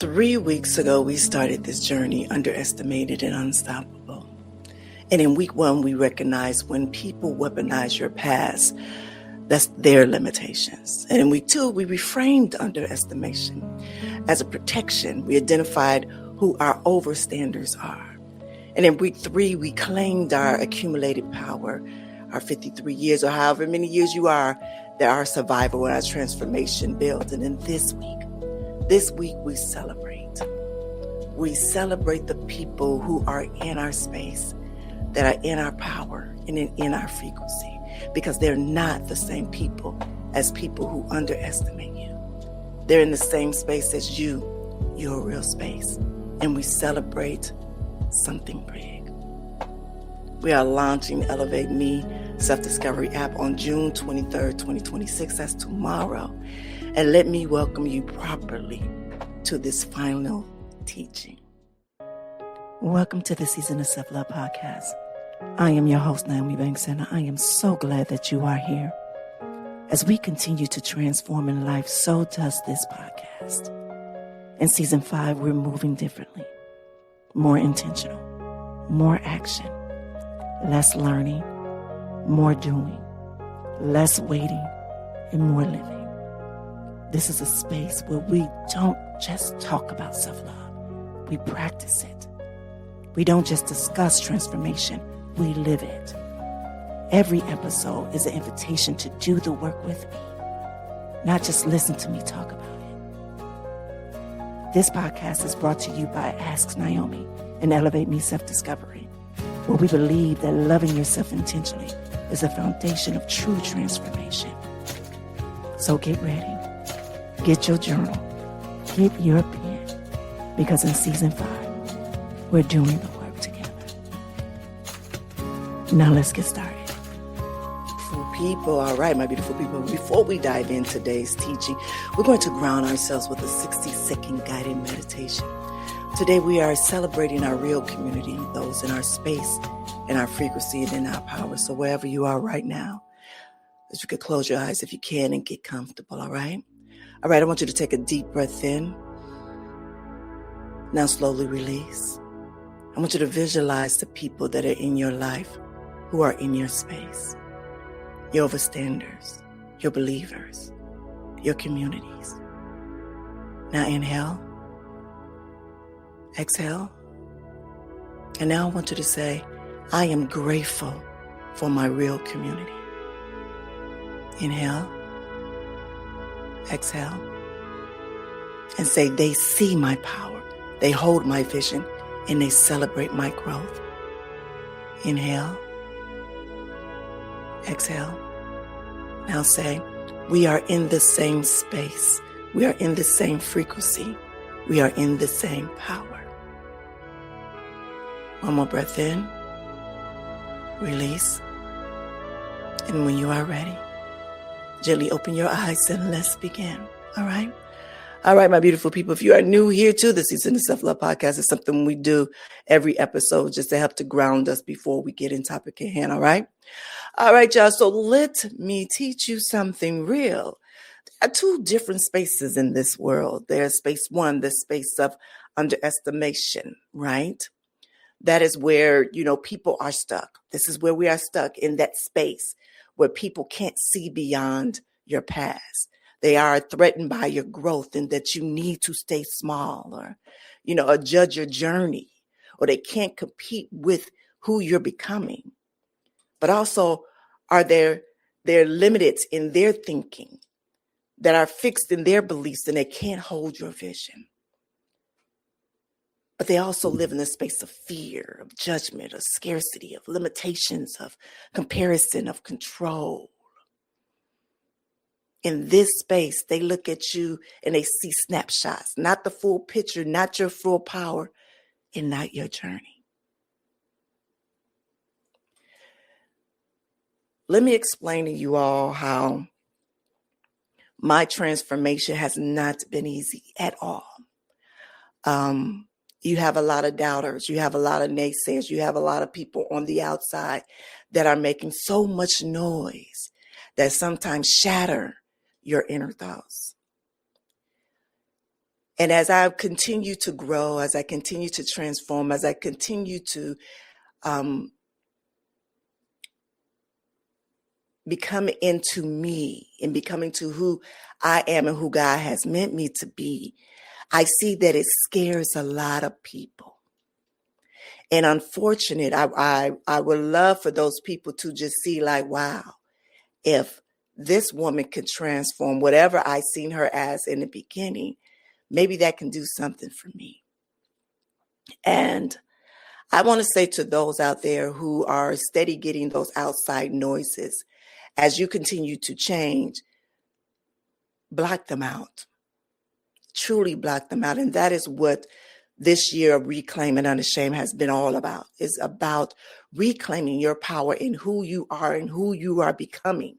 3 weeks ago, we started this journey, Underestimated and Unstoppable. And in week 1, we recognized when people weaponize your past, that's their limitations. And in week 2, we reframed underestimation as a protection. We identified who our overstanders are. And in week 3, we claimed our accumulated power, our 53 years or however many years you are, that our survival and our transformation built. And in this week we celebrate. We celebrate the people who are in our space, that are in our power and in our frequency, because they're not the same people as people who underestimate you. They're in the same space as you, your real space. And we celebrate something big. We are launching Elevate Me Self-Discovery app on June 23rd, 2026. That's tomorrow. And let me welcome you properly to this final teaching. Welcome to the Season of Self-Love podcast. I am your host, NmW&x, and I am so glad that you are here. As we continue to transform in life, so does this podcast. In Season 5, we're moving differently, more intentional, more action, less learning, more doing, less waiting, and more living. This is a space where we don't just talk about self-love, we practice it. We don't just discuss transformation, we live it. Every episode is an invitation to do the work with me, not just listen to me talk about it. This podcast is brought to you by Ask Naomi and Elevate Me Self-Discovery, where we believe that loving yourself intentionally is the foundation of true transformation. So get ready. Get your journal, get your pen, because in Season 5, we're doing the work together. Now let's get started. Beautiful people, all right, my beautiful people, before we dive in today's teaching, we're going to ground ourselves with a 60-second guided meditation. Today we are celebrating our real community, those in our space, in our frequency, and in our power. So wherever you are right now, if you could close your eyes if you can and get comfortable, all right? All right, I want you to take a deep breath in. Now slowly release. I want you to visualize the people that are in your life who are in your space. Your overstanders, your believers, your communities. Now inhale. Exhale. And now I want you to say, I am grateful for my real community. Inhale. Exhale. And say, they see my power, they hold my vision, and they celebrate my growth. Inhale. Exhale. Now say, we are in the same space. We are in the same frequency. We are in the same power. One more breath in. Release. And when you are ready, gently open your eyes and let's begin. All right? All right, my beautiful people. If you are new here to the Season of Self-Love podcast, it's something we do every episode just to help to ground us before we get in topic at hand. All right? All right, y'all. So let me teach you something real. There are 2 different spaces in this world. There's space 1, the space of underestimation, right? That is where, people are stuck. This is where we are stuck, in that space where people can't see beyond your past. They are threatened by your growth and that you need to stay small or, or judge your journey, or they can't compete with who you're becoming. But also, they're limited in their thinking, that are fixed in their beliefs, and they can't hold your vision. But they also live in a space of fear, of judgment, of scarcity, of limitations, of comparison, of control. In this space, they look at you and they see snapshots, not the full picture, not your full power, and not your journey. Let me explain to you all how my transformation has not been easy at all. You have a lot of doubters. You have a lot of naysayers. You have a lot of people on the outside that are making so much noise that sometimes shatter your inner thoughts. And as I continue to grow, as I continue to transform, as I continue to become into me and becoming to who I am and who God has meant me to be, I see that it scares a lot of people. And unfortunate, I would love for those people to just see like, wow, if this woman could transform whatever I seen her as in the beginning, maybe that can do something for me. And I want to say to those out there who are steady getting those outside noises, as you continue to change, block them out. Truly block them out. And that is what this year of Reclaim and Unashamed has been all about. It's about reclaiming your power in who you are and who you are becoming,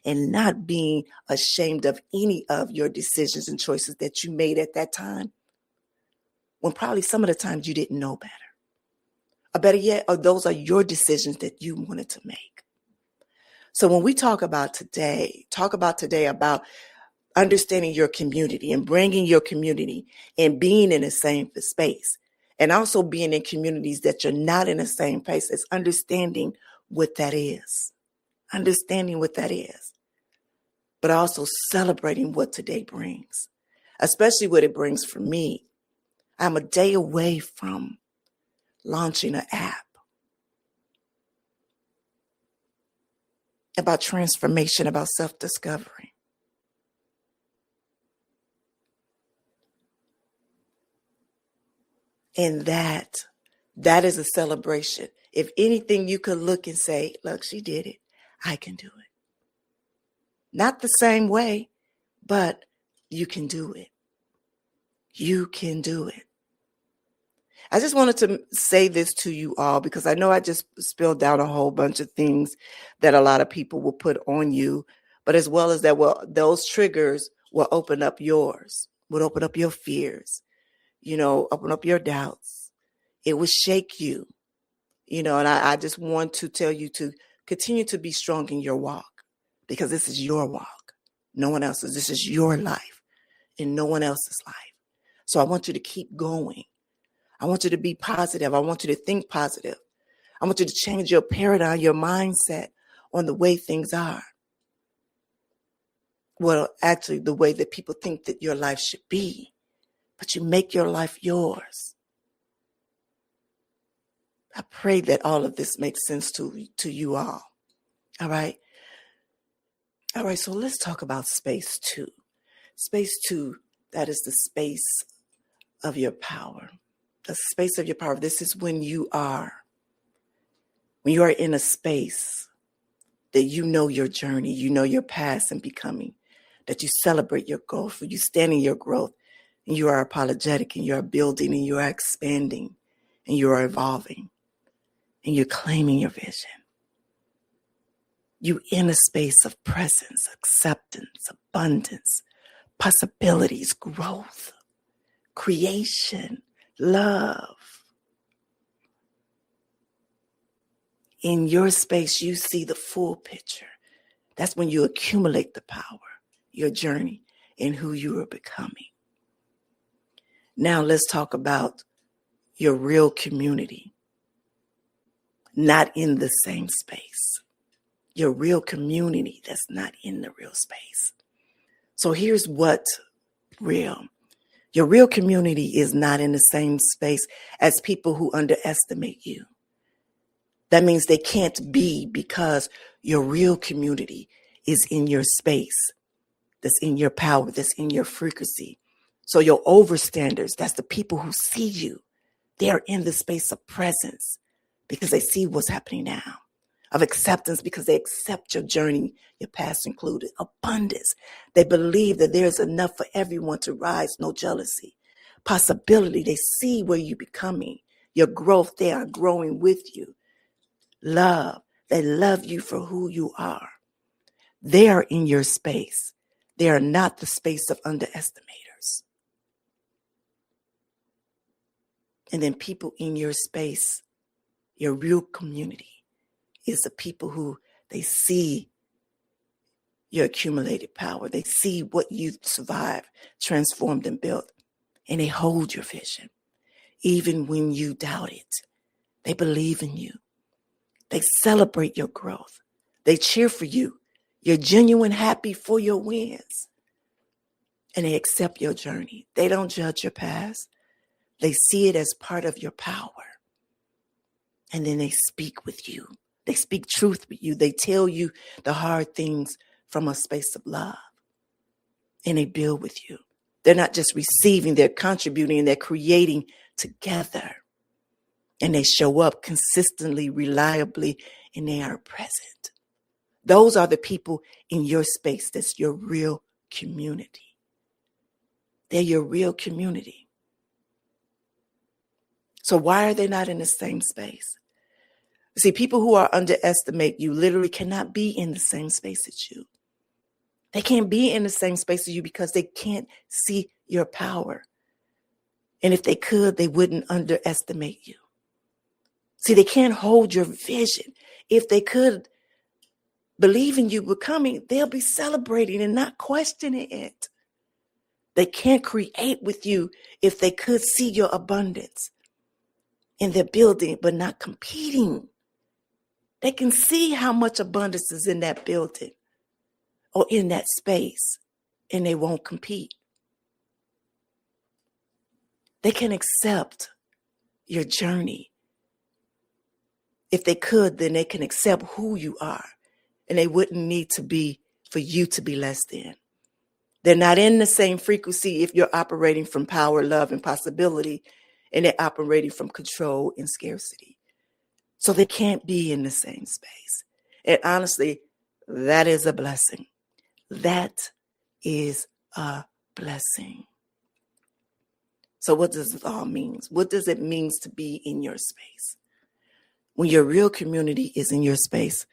and not being ashamed of any of your decisions and choices that you made at that time, when probably some of the times you didn't know better. Or better yet, or those are your decisions that you wanted to make. So when we talk about today about understanding your community and bringing your community and being in the same space, and also being in communities that you're not in the same place, is understanding what that is. Understanding what that is. But also celebrating what today brings, especially what it brings for me. I'm a day away from launching an app about transformation, about self-discovery. And that is a celebration. If anything, you could look and say, look, she did it. I can do it. Not the same way, but you can do it. You can do it. I just wanted to say this to you all, because I know I just spilled out a whole bunch of things that a lot of people will put on you, but as well as that, well, those triggers will open up yours, would open up your fears, open up your doubts. It will shake you, and I just want to tell you to continue to be strong in your walk, because this is your walk. No one else's. This is your life and no one else's life. So I want you to keep going. I want you to be positive. I want you to think positive. I want you to change your paradigm, your mindset on the way things are. Well, actually, the way that people think that your life should be. But you make your life yours. I pray that all of this makes sense to you all. All right? All right, so let's talk about space 2. Space 2, that is the space of your power. The space of your power. This is when you are in a space that you know your journey, you know your past and becoming, that you celebrate your growth, you stand in your growth, and you are apologetic, and you are building, and you are expanding, and you are evolving, and you're claiming your vision. You in a space of presence, acceptance, abundance, possibilities, growth, creation, love. In your space, you see the full picture. That's when you accumulate the power, your journey, and who you are becoming. Now let's talk about your real community, not in the same space. Your real community that's not in the real space. So here's what's real. Your real community is not in the same space as people who underestimate you. That means they can't be, because your real community is in your space, that's in your power, that's in your frequency. So your overstanders, that's the people who see you. They are in the space of presence because they see what's happening now, of acceptance because they accept your journey, your past included, abundance. They believe that there's enough for everyone to rise, no jealousy, possibility. They see where you're becoming, your growth. They are growing with you. Love. They love you for who you are. They are in your space. They are not the space of underestimators. And then people in your space, your real community, is the people who they see your accumulated power. They see what you've survived, transformed, and built. and they hold your vision. Even when you doubt it, they believe in you. They celebrate your growth. They cheer for you. You're genuine happy for your wins. And they accept your journey. They don't judge your past. They see it as part of your power. And then they speak with you. They speak truth with you. They tell you the hard things from a space of love. And they build with you. They're not just receiving, they're contributing, and they're creating together. And they show up consistently, reliably, and they are present. Those are the people in your space. That's your real community. They're your real community. So why are they not in the same space? See, people who underestimate you literally cannot be in the same space as you. They can't be in the same space as you because they can't see your power. And if they could, they wouldn't underestimate you. See, they can't hold your vision. If they could believe in you becoming, they'll be celebrating and not questioning it. They can't create with you if they could see your abundance in their building, but not competing. They can see how much abundance is in that building or in that space, and they won't compete. They can accept your journey. If they could, then they can accept who you are, and they wouldn't need to be for you to be less than. They're not in the same frequency if you're operating from power, love, and possibility, and they're operating from control and scarcity. So they can't be in the same space. And honestly, that is a blessing. That is a blessing. So what does this all mean? What does it mean to be in your space? When your real community is in your space,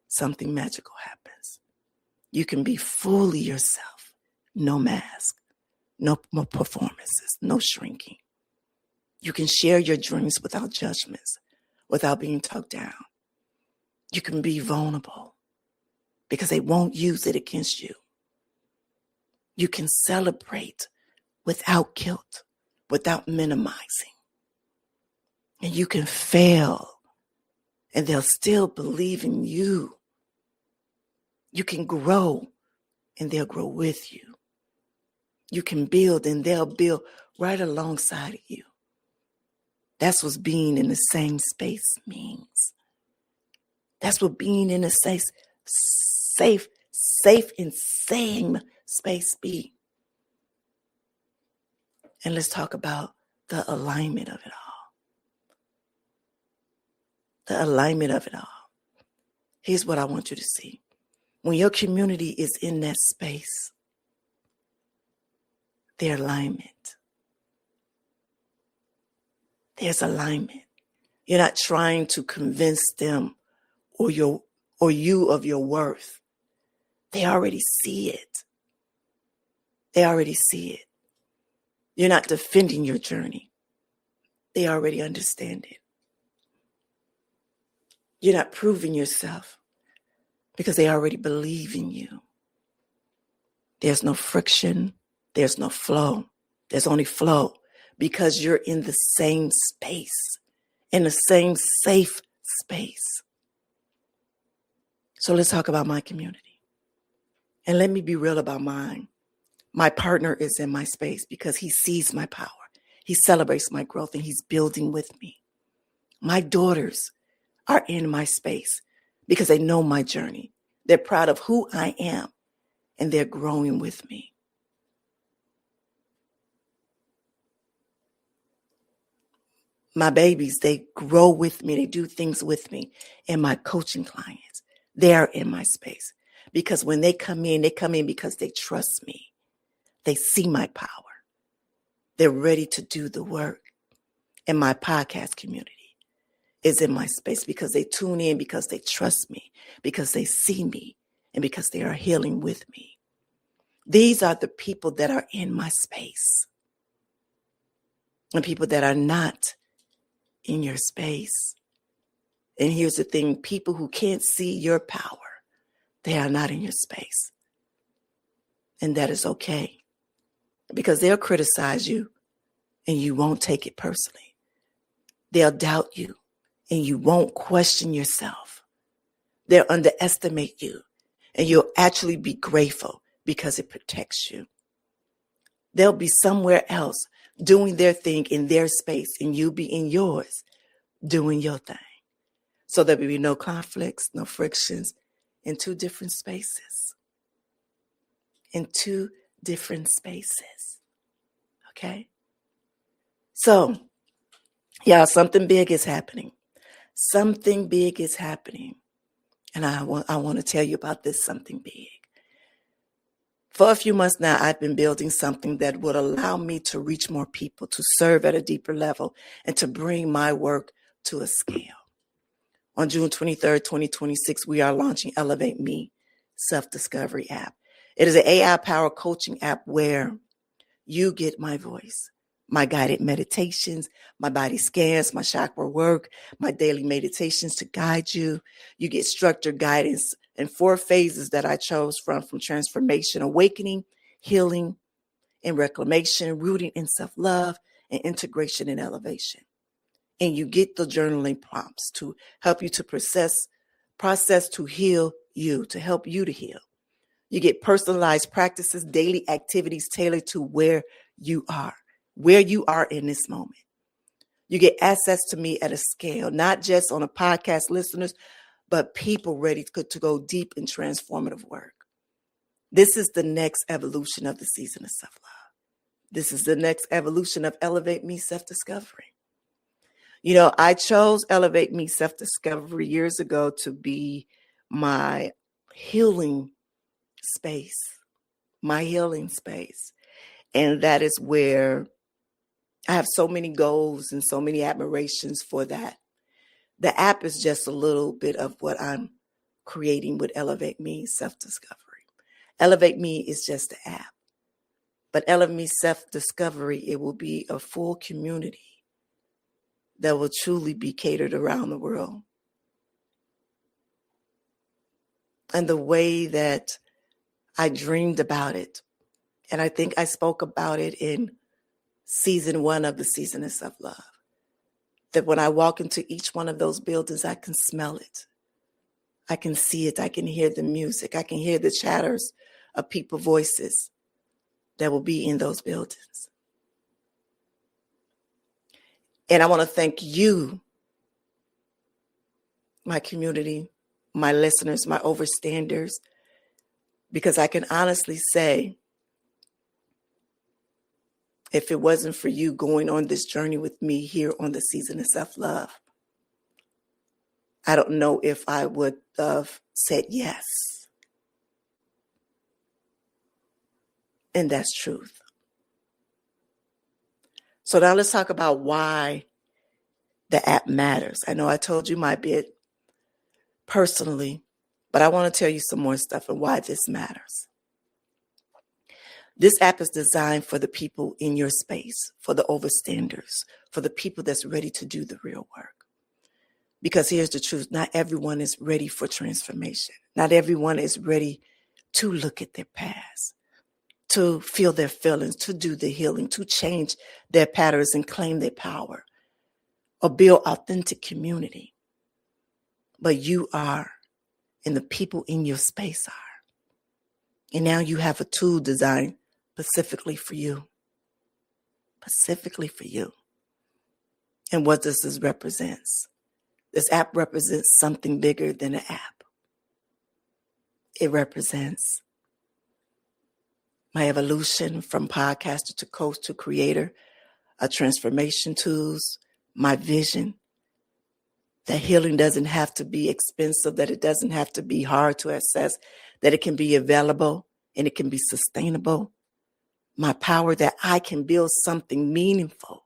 something magical happens. You can be fully yourself. No mask, no performances, no shrinking. You can share your dreams without judgments, without being talked down. You can be vulnerable because they won't use it against you. You can celebrate without guilt, without minimizing. And you can fail and they'll still believe in you. You can grow and they'll grow with you. You can build and they'll build right alongside of you. That's what being in the same space means. That's what being in a safe and same space be. And let's talk about the alignment of it all. The alignment of it all. Here's what I want you to see. When your community is in that space, their alignment. There's alignment. You're not trying to convince them or you of your worth. They already see it. They already see it. You're not defending your journey. They already understand it. You're not proving yourself because they already believe in you. There's no friction. There's no flow. There's only flow because you're in the same space, in the same safe space. So let's talk about my community. And let me be real about mine. My partner is in my space because he sees my power. He celebrates my growth and he's building with me. My daughters are in my space because they know my journey. They're proud of who I am and they're growing with me. My babies, they grow with me. They do things with me. And my coaching clients, they're in my space. Because when they come in because they trust me. They see my power. They're ready to do the work. And my podcast community is in my space because they tune in, because they trust me, because they see me, and because they are healing with me. These are the people that are in my space. And people that are not in your space. And here's the thing, people who can't see your power, they are not in your space. And that is okay. Because they'll criticize you, and you won't take it personally. They'll doubt you and you won't question yourself. They'll underestimate you and you'll actually be grateful because it protects you. They'll be somewhere else doing their thing in their space and you'll be in yours doing your thing. So there will be no conflicts, no frictions in two different spaces. In two different spaces. Okay? So, y'all, something big is happening. Something big is happening. And I want to tell you about this something big. For a few months now, I've been building something that would allow me to reach more people, to serve at a deeper level, and to bring my work to a scale. On June 23rd, 2026, we are launching Elevate Me Self-Discovery app. It is an AI-powered coaching app where you get my voice, my guided meditations, my body scans, my chakra work, my daily meditations to guide you. You get structured guidance in 4 phases that I chose from transformation, awakening, healing, and reclamation, rooting in self-love, and integration and elevation. And you get the journaling prompts to help you to process to heal you, to help you to heal. You get personalized practices, daily activities tailored to where you are in this moment. You get access to me at a scale, not just on a podcast listeners, but people ready to go deep in transformative work. This is the next evolution of the season of self-love. This is the next evolution of Elevate Me Self-Discovery. You know, I chose Elevate Me Self-Discovery years ago to be my healing space, And that is where I have so many goals and so many admirations for that. The app is just a little bit of what I'm creating with Elevate Me Self-Discovery. Elevate Me is just the app. But Elevate Me Self-Discovery, it will be a full community that will truly be catered around the world. And the way that I dreamed about it, and I think I spoke about it in season 1 of the Season of Self-Love, that when I walk into each one of those buildings, I can smell it. I can see it. I can hear the music. I can hear the chatters of people's voices that will be in those buildings. And I want to thank you, my community, my listeners, my overstanders, because I can honestly say, if it wasn't for you going on this journey with me here on the Season of Self-Love, I don't know if I would have said yes. And that's truth. So now let's talk about why the app matters. I know I told you my bit personally, but I want to tell you some more stuff and why this matters. This app is designed for the people in your space, for the overstanders, for the people that's ready to do the real work. Because here's the truth, not everyone is ready for transformation. Not everyone is ready to look at their past, to feel their feelings, to do the healing, to change their patterns and claim their power, or build authentic community. But you are, and the people in your space are. And now you have a tool designed specifically for you. Specifically for you. And what does this represent? This app represents something bigger than an app. It represents my evolution from podcaster to coach to creator, a transformation tools, my vision, that healing doesn't have to be expensive, that it doesn't have to be hard to access, that it can be available and it can be sustainable. My power that I can build something meaningful,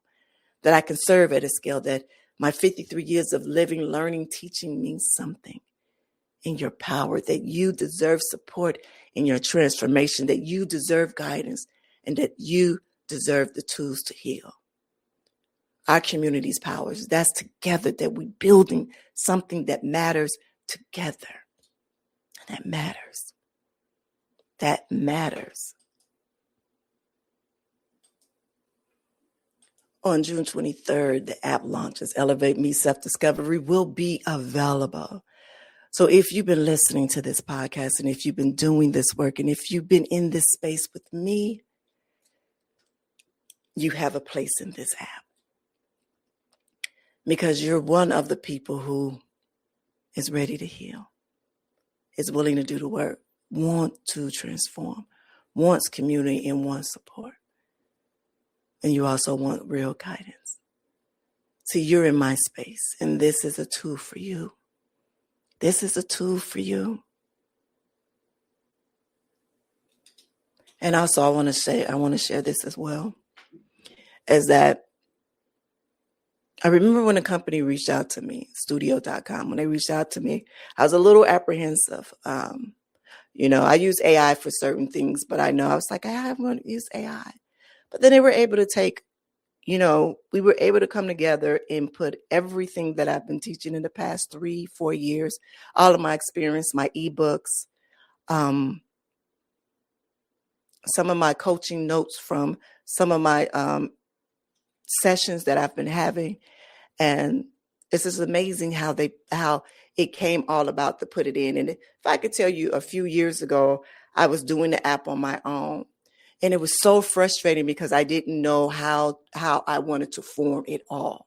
that I can serve at a scale, that my 53 years of living, learning, teaching means something. In your power, that you deserve support in your transformation, that you deserve guidance, and that you deserve the tools to heal. Our community's powers, that's together that we're building something that matters together. That matters. That matters. On June 23rd, the app launches. Elevate Me Self-Discovery will be available. So if you've been listening to this podcast, and if you've been doing this work, and if you've been in this space with me, you have a place in this app. Because you're one of the people who is ready to heal, is willing to do the work, want to transform, wants community and wants support. And you also want real guidance. See, you're in my space, and this is a tool for you. This is a tool for you. And also, I want to share this as well, is that I remember when a company reached out to me, studio.com, when they reached out to me, I was a little apprehensive. I use AI for certain things, but I was like, I want to use AI. But then they were able to take, we were able to come together and put everything that I've been teaching in the past 3-4 years, all of my experience, my ebooks, some of my coaching notes from some of my sessions that I've been having. And it's just amazing how it came all about to put it in. And if I could tell you, a few years ago, I was doing the app on my own. And it was so frustrating because I didn't know how I wanted to form it all.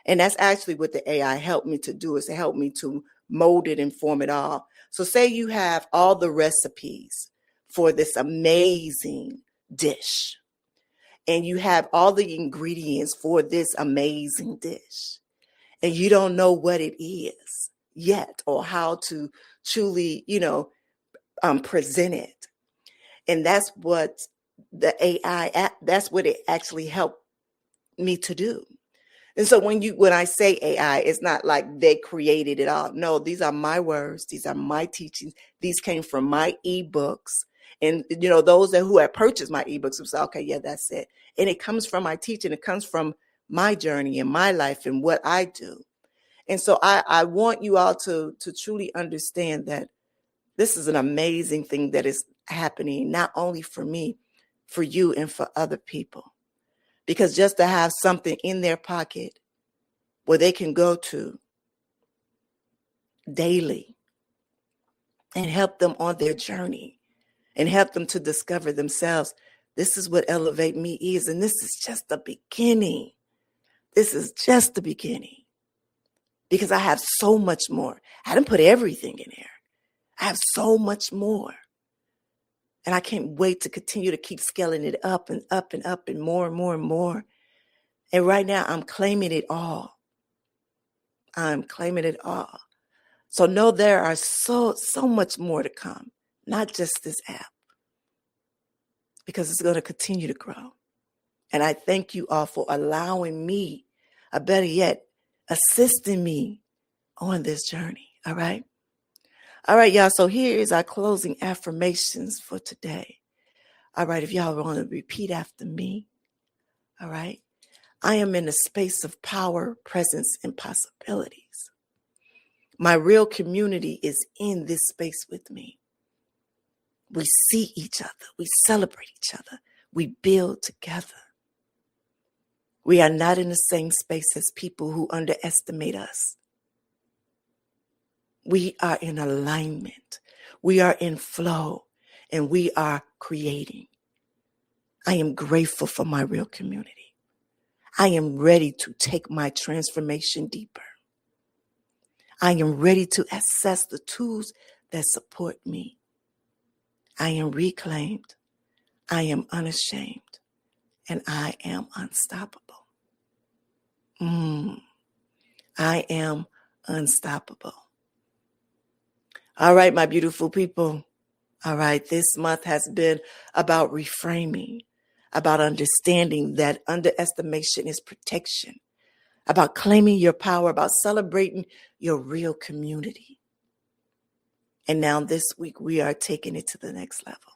And that's actually what the AI helped me to do, is to help me to mold it and form it all. So say you have all the recipes for this amazing dish, and you have all the ingredients for this amazing dish, and you don't know what it is yet or how to truly, present it. And that's what the AI app, that's what it actually helped me to do. And so when I say AI, it's not like they created it all. No, these are my words. These are my teachings. These came from my ebooks. And, those who have purchased my ebooks will say, okay, yeah, that's it. And it comes from my teaching. It comes from my journey and my life and what I do. And so I want you all to truly understand that this is an amazing thing that is happening, not only for me, for you, and for other people. Because just to have something in their pocket where they can go to daily and help them on their journey and help them to discover themselves, this is what Elevate Me is. And this is just the beginning. This is just the beginning. Because I have so much more. I didn't put everything in there. I have so much more. And I can't wait to continue to keep scaling it up and up and up and more and more and more. And right now, I'm claiming it all. I'm claiming it all. So know there are so much more to come, not just this app, because it's going to continue to grow. And I thank you all for allowing me, or better yet, assisting me on this journey. All right. All right, y'all. So here is our closing affirmations for today. All right. If y'all want to repeat after me. All right. I am in a space of power, presence, and possibilities. My real community is in this space with me. We see each other. We celebrate each other. We build together. We are not in the same space as people who underestimate us. We are in alignment. We are in flow, and we are creating. I am grateful for my real community. I am ready to take my transformation deeper. I am ready to access the tools that support me. I am reclaimed. I am unashamed. And I am unstoppable. I am unstoppable. All right, my beautiful people. All right, this month has been about reframing, about understanding that underestimation is protection, about claiming your power, about celebrating your real community. And now this week, we are taking it to the next level.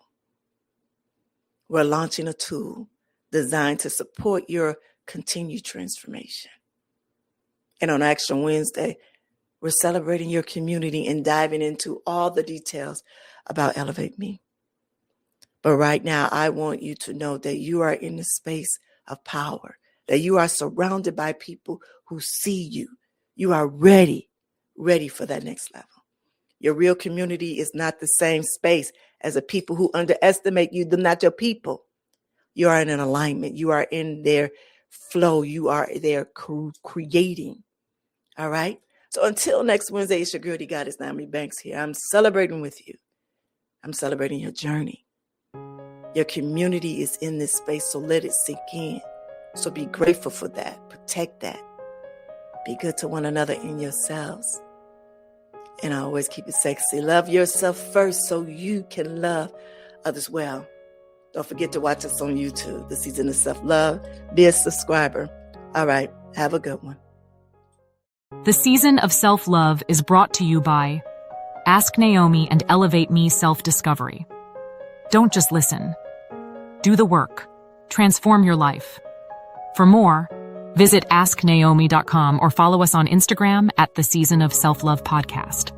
We're launching a tool designed to support your continued transformation. And on Action Wednesday, we're celebrating your community and diving into all the details about Elevate Me. But right now, I want you to know that you are in the space of power, that you are surrounded by people who see you. You are ready for that next level. Your real community is not the same space as the people who underestimate you. They're not your people. You are in an alignment. You are in their flow. You are there creating. All right? So until next Wednesday, it's your girl, the goddess, NmW&x here. I'm celebrating with you. I'm celebrating your journey. Your community is in this space, so let it sink in. So be grateful for that. Protect that. Be good to one another and yourselves. And I always keep it sexy. Love yourself first so you can love others well. Don't forget to watch us on YouTube, The Season of Self-Love. Be a subscriber. All right. Have a good one. The Season of Self-Love is brought to you by Ask Naomi and Elevate Me Self-Discovery. Don't just listen. Do the work. Transform your life. For more, visit asknaomi.com or follow us on Instagram at The Season of Self-Love Podcast.